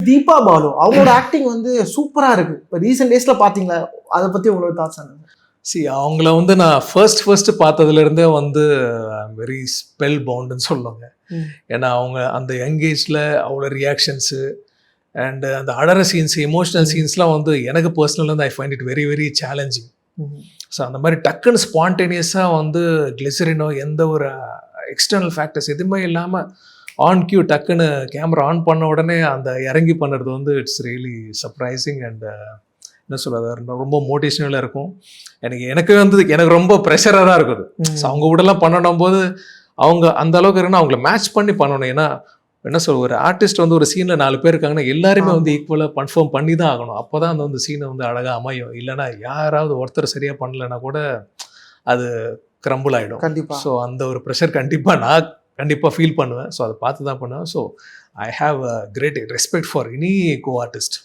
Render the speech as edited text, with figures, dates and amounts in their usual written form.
தீபா பாலு அவங்களோட ஆக்டிங் வந்து சூப்பரா இருக்கு. இப்போ ரீசெண்ட் டேஸ்ல பாத்தீங்களா? அதை பத்தி உங்களோட தாட்ஸ் என்ன? அவங்கள வந்து நான் ஃபர்ஸ்ட் பார்த்ததுலேருந்தே வந்து வெரி ஸ்பெல் பவுண்டுன்னு சொல்லுவாங்க. ஏன்னா அவங்க அந்த யங்கேஜில் அவ்வளோ ரியாக்ஷன்ஸு அண்ட் அந்த அழற சீன்ஸ், எமோஷனல் சீன்ஸ்லாம் வந்து எனக்கு பர்சனலாக வந்து I find it very very challenging. So அந்த மாதிரி டக்குன்னு ஸ்பான்டேனியஸாக வந்து கிளிசரினோ எந்த ஒரு எக்ஸ்டர்னல் ஃபேக்டர்ஸ் எதுவுமே இல்லாமல் ஆன் கியூ டக்குன்னு கேமரா ஆன் பண்ண உடனே அந்த இறங்கி பண்ணுறது வந்து இட்ஸ் ரியலி சர்ப்ரைசிங் அண்ட் என்ன சொல்கிறது, ரொம்ப மோட்டிவேஷனலாக இருக்கும். எனக்கு வந்து எனக்கு ரொம்ப ப்ரெஷராக தான் இருக்குது. ஸோ அவங்க கூடலாம் பண்ணணும் போது அவங்க அந்த அளவுக்கு இருக்குன்னா அவங்கள மேட்ச் பண்ணி பண்ணணும். ஏன்னா என்ன சொல்ற, ஒரு ஆர்டிஸ்ட் வந்து ஒரு சீனில் 4 பேர் இருக்காங்கன்னா எல்லாருமே வந்து ஈக்குவலாக கன்ஃபார்ம் பண்ணி தான் ஆகணும். அப்போ தான் அந்த வந்து சீனை வந்து அழகாக அமையும். இல்லைனா யாராவது ஒருத்தர் சரியாக பண்ணலைன்னா கூட அது கிரம்பிள் ஆகிடும். கண்டிப்பாக. ஸோ அந்த ஒரு ப்ரெஷர் கண்டிப்பாக ஃபீல் பண்ணுவேன். ஸோ அதை பார்த்து தான் பண்ணுவேன். So I have a great respect for any co artist.